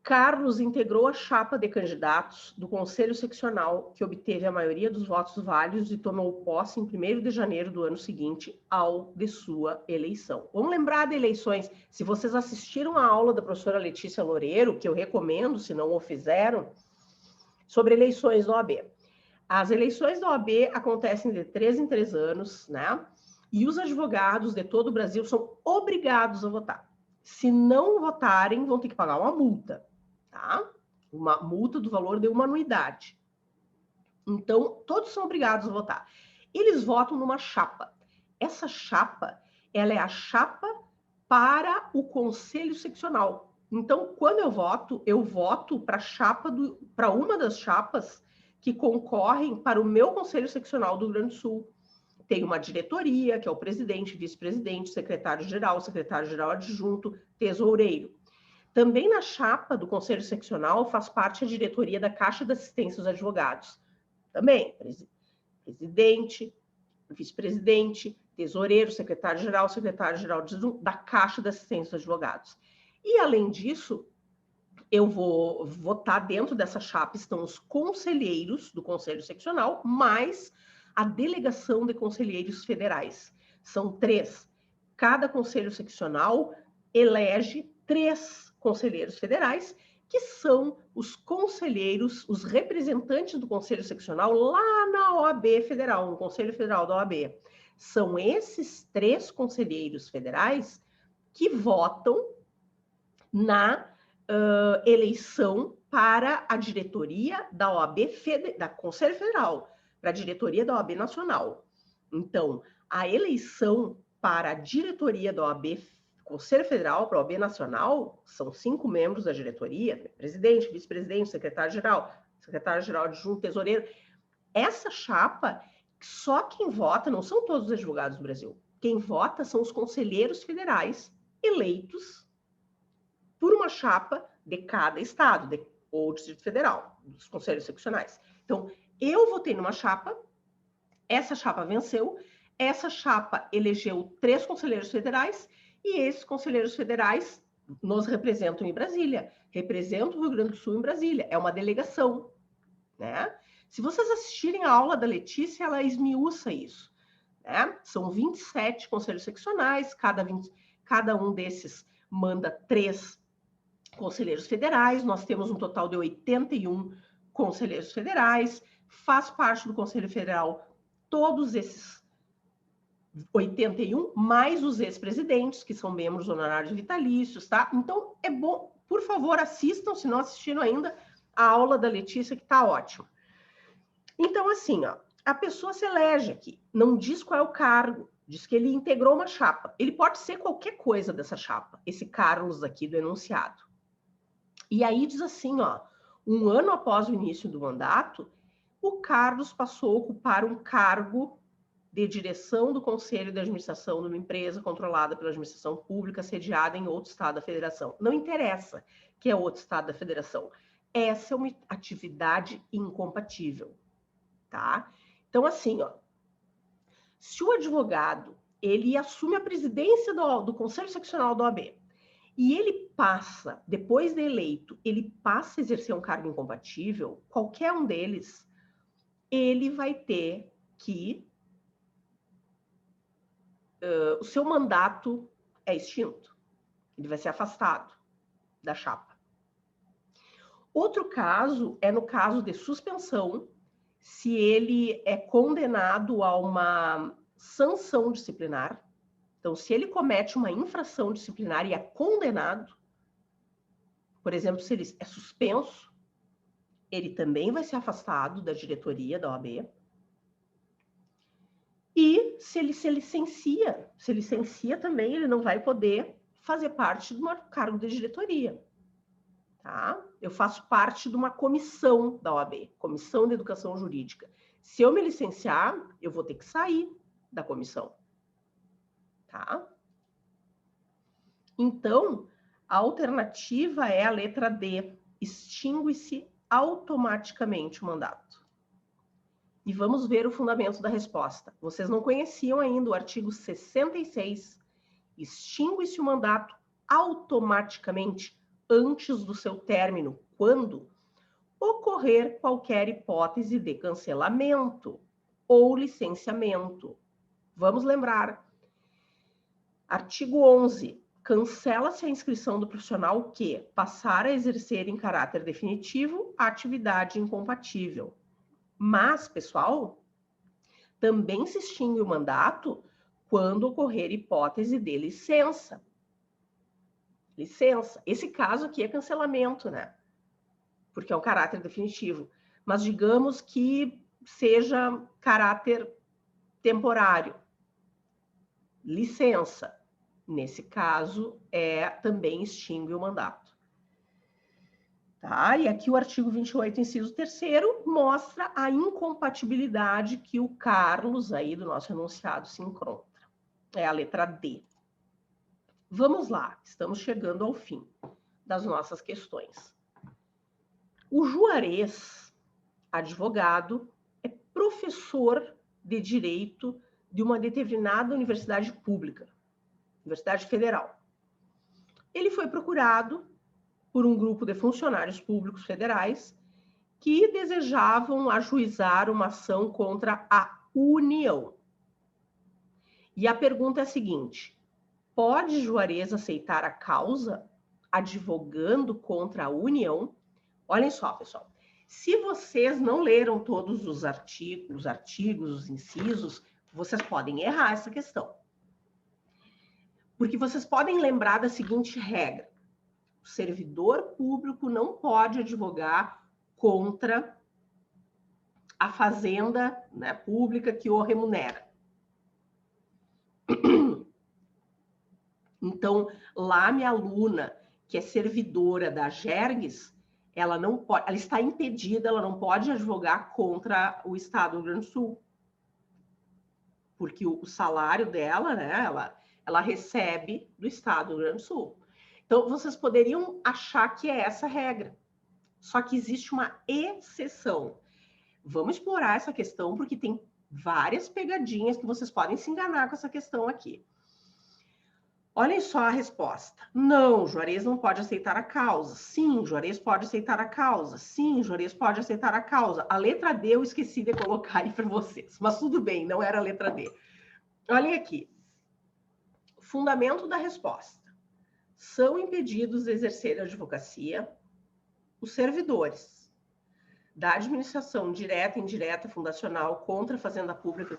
Carlos integrou a chapa de candidatos do Conselho Seccional, que obteve a maioria dos votos válidos e tomou posse em 1º de janeiro do ano seguinte ao de sua eleição. Vamos lembrar de eleições. Se vocês assistiram a aula da professora Letícia Loureiro, que eu recomendo, se não o fizeram, sobre eleições da OAB. As eleições da OAB acontecem de 3 em 3 anos, né? E os advogados de todo o Brasil são obrigados a votar. Se não votarem, vão ter que pagar uma multa. Tá? Uma multa do valor de uma anuidade. Então, todos são obrigados a votar. Eles votam numa chapa. Essa chapa, ela é a chapa para o Conselho Seccional. Então, quando eu voto para uma das chapas que concorrem para o meu Conselho Seccional do Rio Grande do Sul. Tem uma diretoria, que é o presidente, vice-presidente, secretário-geral adjunto, tesoureiro. Também na chapa do Conselho Seccional faz parte a diretoria da Caixa de Assistência aos Advogados. Também, presidente, vice-presidente, tesoureiro, secretário-geral da Caixa de Assistência aos Advogados. E, além disso, eu vou votar dentro dessa chapa, estão os conselheiros do Conselho Seccional, mais a delegação de conselheiros federais. São 3. Cada Conselho Seccional elege 3 conselheiros federais, que são os conselheiros, os representantes do Conselho Seccional lá na OAB Federal, no Conselho Federal da OAB. São esses 3 conselheiros federais que votam na eleição para a diretoria da OAB, da Conselho Federal, para a diretoria da OAB Nacional. Então, a eleição para a diretoria da OAB Conselho Federal, para a OAB Nacional, são 5 membros da diretoria, presidente, vice-presidente, secretário-geral, secretário-geral adjunto, tesoureiro. Essa chapa, só quem vota, não são todos os advogados do Brasil. Quem vota são os conselheiros federais eleitos por uma chapa de cada estado, ou Distrito Federal, dos conselhos seccionais. Então, eu votei numa chapa, essa chapa venceu, essa chapa elegeu 3 conselheiros federais, e esses conselheiros federais nos representam em Brasília, representam o Rio Grande do Sul em Brasília, é uma delegação, né? Se vocês assistirem a aula da Letícia, ela esmiuça isso, né? São 27 conselhos seccionais, cada um desses manda 3 conselheiros federais, nós temos um total de 81 conselheiros federais, faz parte do Conselho Federal todos esses 81, mais os ex-presidentes, que são membros honorários vitalícios, tá? Então, é bom, por favor, assistam, se não assistiram ainda, a aula da Letícia, que tá ótima. Então, assim, ó, a pessoa se elege aqui, não diz qual é o cargo, diz que ele integrou uma chapa. Ele pode ser qualquer coisa dessa chapa, esse Carlos aqui do enunciado. E aí diz assim, ó, 1 ano após o início do mandato, o Carlos passou a ocupar um cargo de direção do Conselho de Administração de uma empresa controlada pela administração pública sediada em outro estado da federação. Não interessa que é outro estado da federação. Essa é uma atividade incompatível, tá? Então, assim, ó, se o advogado, ele assume a presidência do Conselho Seccional da OAB, e ele passa, depois de eleito, ele passa a exercer um cargo incompatível, qualquer um deles, ele vai ter que... o seu mandato é extinto. Ele vai ser afastado da chapa. Outro caso é no caso de suspensão, se ele é condenado a uma sanção disciplinar. Então, se ele comete uma infração disciplinar e é condenado, por exemplo, se ele é suspenso, ele também vai ser afastado da diretoria da OAB. E se ele se licencia também, ele não vai poder fazer parte de um cargo de diretoria. Tá? Eu faço parte de uma comissão da OAB, Comissão de Educação Jurídica. Se eu me licenciar, eu vou ter que sair da comissão. Tá? Então, a alternativa é a letra D. Extingue-se automaticamente o mandato. E vamos ver o fundamento da resposta. Vocês não conheciam ainda o artigo 66. Extingue-se o mandato automaticamente antes do seu término, quando ocorrer qualquer hipótese de cancelamento ou licenciamento. Vamos lembrar. Artigo 11. Cancela-se a inscrição do profissional que passar a exercer em caráter definitivo a atividade incompatível. Mas, pessoal, também se extingue o mandato quando ocorrer hipótese de licença. Licença. Esse caso aqui é cancelamento, né? Porque é um caráter definitivo. Mas digamos que seja caráter temporário. Licença. Nesse caso, também extingue o mandato. Tá? E aqui o artigo 28, inciso 3º, mostra a incompatibilidade que o Carlos, aí do nosso enunciado, se encontra. É a letra D. Vamos lá, estamos chegando ao fim das nossas questões. O Juarez, advogado, é professor de direito de uma determinada universidade pública, Universidade Federal. Ele foi procurado por um grupo de funcionários públicos federais que desejavam ajuizar uma ação contra a União. E a pergunta é a seguinte: pode Juarez aceitar a causa advogando contra a União? Olhem só, pessoal. Se vocês não leram todos os artigos, os incisos, vocês podem errar essa questão. Porque vocês podem lembrar da seguinte regra: o servidor público não pode advogar contra a fazenda, né, pública que o remunera. Então, lá minha aluna, que é servidora da Gergues, ela não pode, ela está impedida, ela não pode advogar contra o Estado do Rio Grande do Sul. Porque o salário dela, né, ela recebe do Estado do Rio Grande do Sul. Então, vocês poderiam achar que é essa a regra. Só que existe uma exceção. Vamos explorar essa questão, porque tem várias pegadinhas que vocês podem se enganar com essa questão aqui. Olhem só a resposta. Não, Juarez não pode aceitar a causa. Sim, Juarez pode aceitar a causa. Sim, Juarez pode aceitar a causa. A letra D eu esqueci de colocar aí para vocês, mas tudo bem, não era a letra D. Olhem aqui. Fundamento da resposta. São impedidos de exercer a advocacia os servidores da administração direta, indireta, fundacional contra a fazenda pública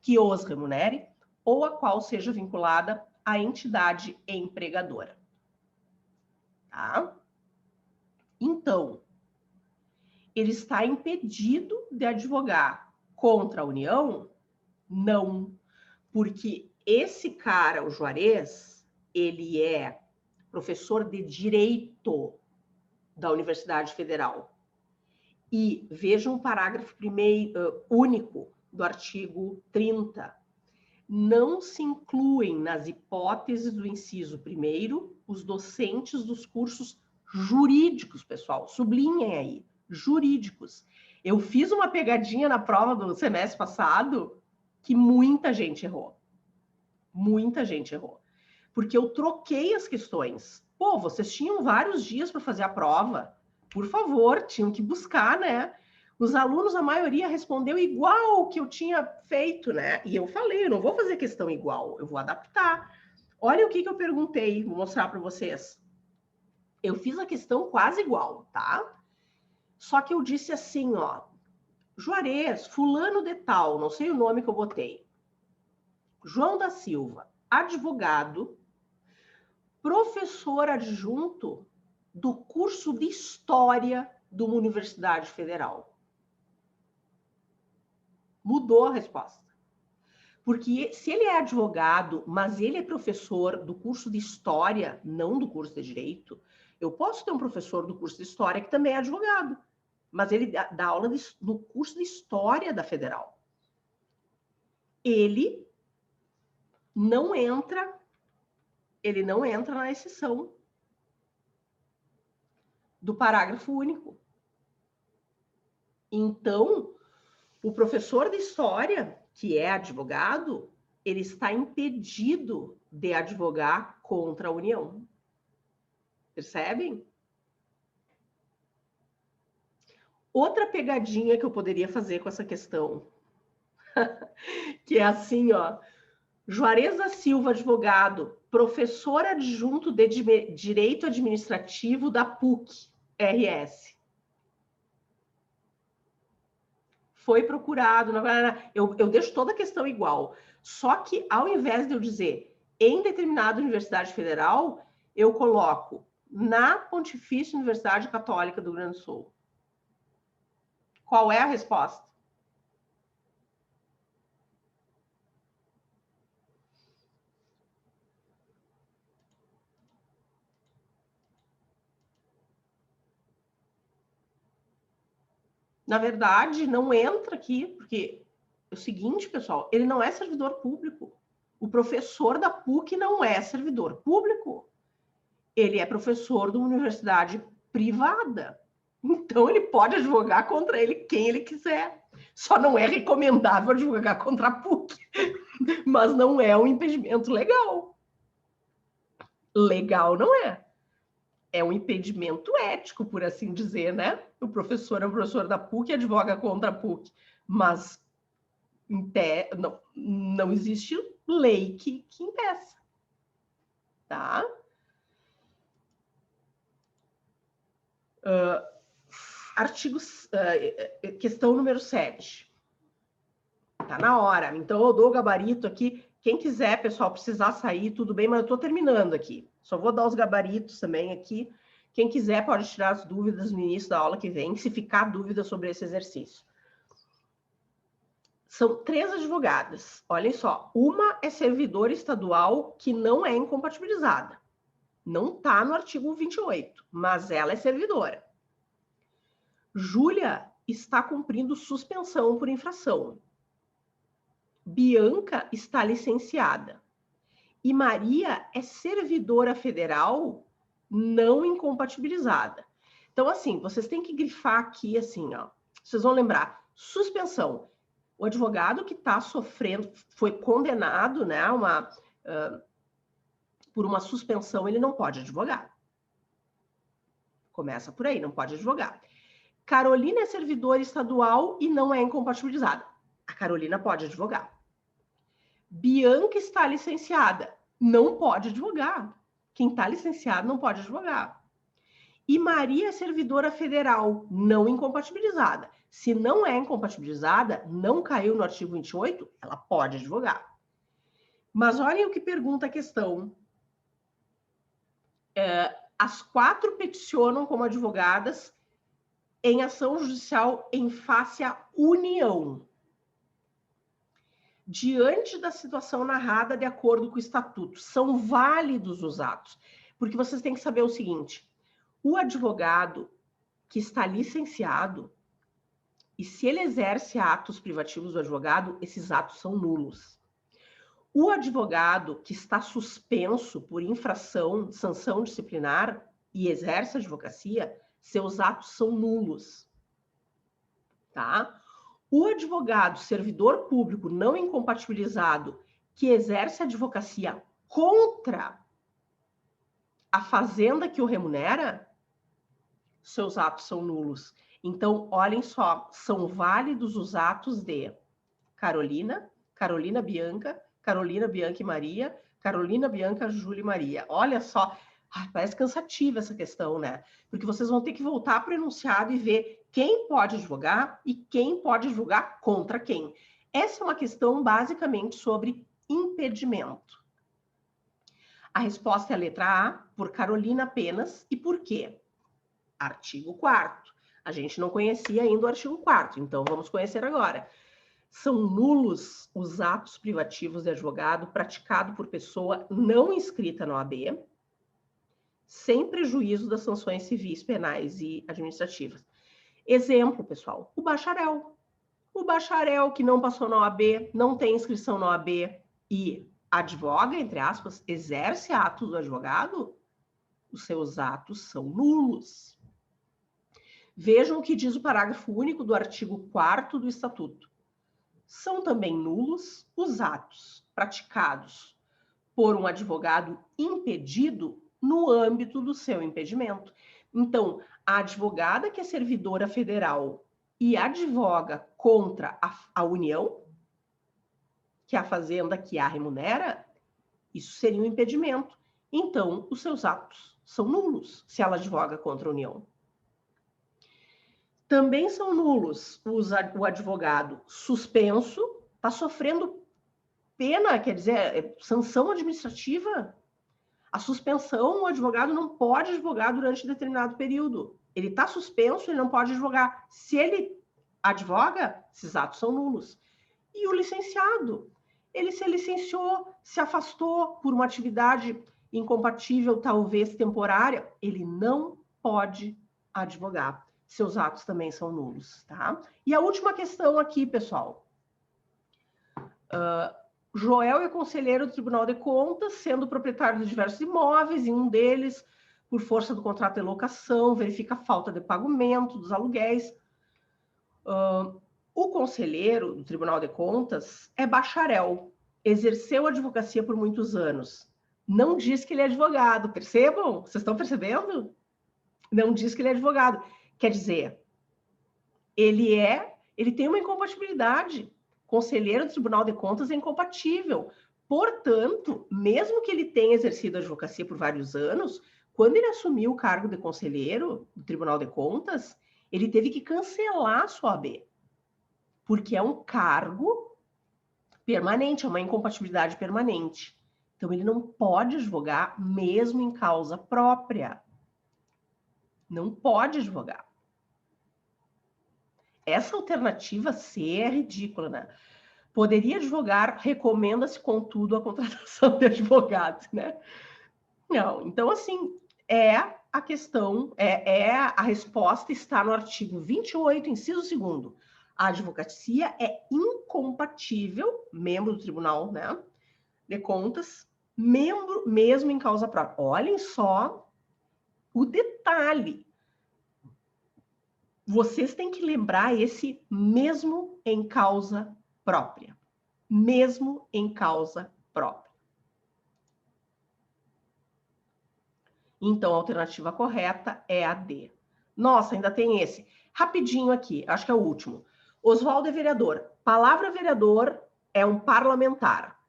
que os remunere ou a qual seja vinculada a entidade empregadora. Tá? Então, ele está impedido de advogar contra a União? Não, porque esse cara, o Juarez, ele é professor de Direito da Universidade Federal. E vejam o parágrafo único do artigo 30. Não se incluem nas hipóteses do inciso 1º os docentes dos cursos jurídicos, pessoal. Sublinhem aí, jurídicos. Eu fiz uma pegadinha na prova do semestre passado que muita gente errou. Muita gente errou. Porque eu troquei as questões. Pô, vocês tinham vários dias para fazer a prova. Por favor, tinham que buscar, né? Os alunos, a maioria, respondeu igual o que eu tinha feito, né? E eu falei, eu não vou fazer questão igual, eu vou adaptar. Olha o que eu perguntei, vou mostrar para vocês. Eu fiz a questão quase igual, tá? Só que eu disse assim, ó. Juarez, fulano de tal, não sei o nome que eu botei. João da Silva, advogado, professor adjunto do curso de História de uma Universidade Federal. Mudou a resposta. Porque se ele é advogado, mas ele é professor do curso de História, não do curso de Direito, eu posso ter um professor do curso de História que também é advogado, mas ele dá aula no curso de História da Federal. Ele não entra na exceção do parágrafo único. Então, o professor de História, que é advogado, ele está impedido de advogar contra a União. Percebem? Outra pegadinha que eu poderia fazer com essa questão, que é assim, ó. Juarez da Silva, advogado, professor adjunto de Direito Administrativo da PUC-RS. Foi procurado, eu deixo toda a questão igual. Só que, ao invés de eu dizer em determinada universidade federal, eu coloco na Pontifícia Universidade Católica do Rio Grande do Sul. Qual é a resposta? Na verdade, não entra aqui, porque é o seguinte, pessoal, ele não é servidor público. O professor da PUC não é servidor público. Ele é professor de uma universidade privada. Então, ele pode advogar contra ele quem ele quiser. Só não é recomendável advogar contra a PUC. Mas não é um impedimento legal. Legal não é. É um impedimento ético, por assim dizer, né? O professor é o professor da PUC e advoga contra a PUC. Mas não existe lei que impeça. Tá? Questão número 7. Tá na hora. Então, eu dou o gabarito aqui. Quem quiser, pessoal, precisar sair, tudo bem, mas eu estou terminando aqui. Só vou dar os gabaritos também aqui. Quem quiser pode tirar as dúvidas no início da aula que vem, se ficar dúvida sobre esse exercício. São 3 advogadas. Olhem só. Uma é servidora estadual que não é incompatibilizada. Não está no artigo 28, mas ela é servidora. Júlia está cumprindo suspensão por infração. Bianca está licenciada. E Maria é servidora federal não incompatibilizada. Então, assim, vocês têm que grifar aqui, assim, ó. Vocês vão lembrar, suspensão. O advogado que está sofrendo, foi condenado, né, por uma suspensão, ele não pode advogar. Começa por aí, não pode advogar. Carolina é servidora estadual e não é incompatibilizada. A Carolina pode advogar. Bianca está licenciada, não pode advogar. Quem está licenciado não pode advogar. E Maria é servidora federal, não incompatibilizada. Se não é incompatibilizada, não caiu no artigo 28, ela pode advogar. Mas olhem o que pergunta a questão. As 4 peticionam como advogadas em ação judicial em face à União. Diante da situação narrada de acordo com o estatuto, são válidos os atos. Porque vocês têm que saber o seguinte, o advogado que está licenciado, e se ele exerce atos privativos do advogado, esses atos são nulos. O advogado que está suspenso por infração, sanção disciplinar, e exerce a advocacia, seus atos são nulos. Tá? O advogado, servidor público não incompatibilizado, que exerce a advocacia contra a fazenda que o remunera, seus atos são nulos. Então, olhem só, são válidos os atos de Carolina, Carolina Bianca e Maria, Carolina Bianca, Júlia e Maria. Olha só, parece cansativa essa questão, né? Porque vocês vão ter que voltar para o enunciado e ver quem pode advogar e quem pode advogar contra quem. Essa é uma questão basicamente sobre impedimento. A resposta é a letra A, por Carolina apenas. E por quê? Artigo 4º. A gente não conhecia ainda o artigo 4º, então vamos conhecer agora. São nulos os atos privativos de advogado praticado por pessoa não inscrita na OAB, sem prejuízo das sanções civis, penais e administrativas. Exemplo, pessoal, o bacharel. O bacharel que não passou na OAB, não tem inscrição na OAB e advoga, entre aspas, exerce atos do advogado, os seus atos são nulos. Vejam o que diz o parágrafo único do artigo 4º do Estatuto. São também nulos os atos praticados por um advogado impedido no âmbito do seu impedimento. Então, a advogada que é servidora federal e advoga contra a União, que é a fazenda que a remunera, isso seria um impedimento. Então, os seus atos são nulos se ela advoga contra a União. Também são nulos o advogado suspenso, está sofrendo pena, quer dizer, sanção administrativa. A suspensão, o advogado não pode advogar durante determinado período. Ele está suspenso, ele não pode advogar. Se ele advoga, esses atos são nulos. E o licenciado, ele se licenciou, se afastou por uma atividade incompatível, talvez temporária, ele não pode advogar. Seus atos também são nulos, tá? E a última questão aqui, pessoal. Joel é conselheiro do Tribunal de Contas, sendo proprietário de diversos imóveis, e um deles, por força do contrato de locação, verifica a falta de pagamento dos aluguéis. O conselheiro do Tribunal de Contas é bacharel, exerceu a advocacia por muitos anos. Não diz que ele é advogado, percebam? Vocês estão percebendo? Não diz que ele é advogado. Quer dizer, ele tem uma incompatibilidade. Conselheiro do Tribunal de Contas é incompatível. Portanto, mesmo que ele tenha exercido a advocacia por vários anos, quando ele assumiu o cargo de conselheiro do Tribunal de Contas, ele teve que cancelar a sua OAB, porque é um cargo permanente, é uma incompatibilidade permanente. Então, ele não pode advogar mesmo em causa própria. Não pode advogar. Essa alternativa C é ridícula, né? Poderia advogar, recomenda-se, contudo, a contratação de advogados, né? Não, então, assim, a questão, a resposta está no artigo 28, inciso 2º. A advocacia é incompatível, membro do Tribunal, né, de Contas, membro mesmo em causa própria. Olhem só o detalhe. Vocês têm que lembrar esse mesmo em causa própria. Mesmo em causa própria. Então, a alternativa correta é a D. Nossa, ainda tem esse. Rapidinho aqui, acho que é o último. Oswaldo é vereador. Palavra vereador é um parlamentar.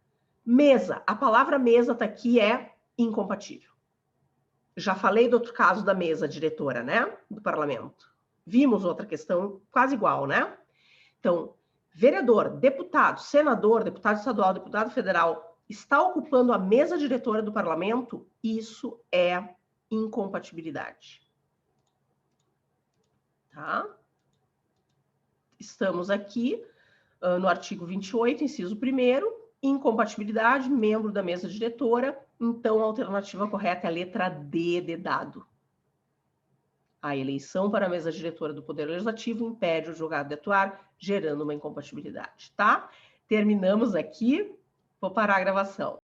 Mesa, a palavra mesa está aqui, é incompatível. Já falei do outro caso da mesa diretora, né? Do parlamento. Vimos outra questão quase igual, né? Então, vereador, deputado, senador, deputado estadual, deputado federal, está ocupando a mesa diretora do parlamento, isso é incompatibilidade. Tá? Estamos aqui no artigo 28, inciso 1º, incompatibilidade, membro da mesa diretora. Então, a alternativa correta é a letra D de dado. A eleição para a mesa diretora do Poder Legislativo impede o julgado de atuar, gerando uma incompatibilidade, tá? Terminamos aqui. Vou parar a gravação.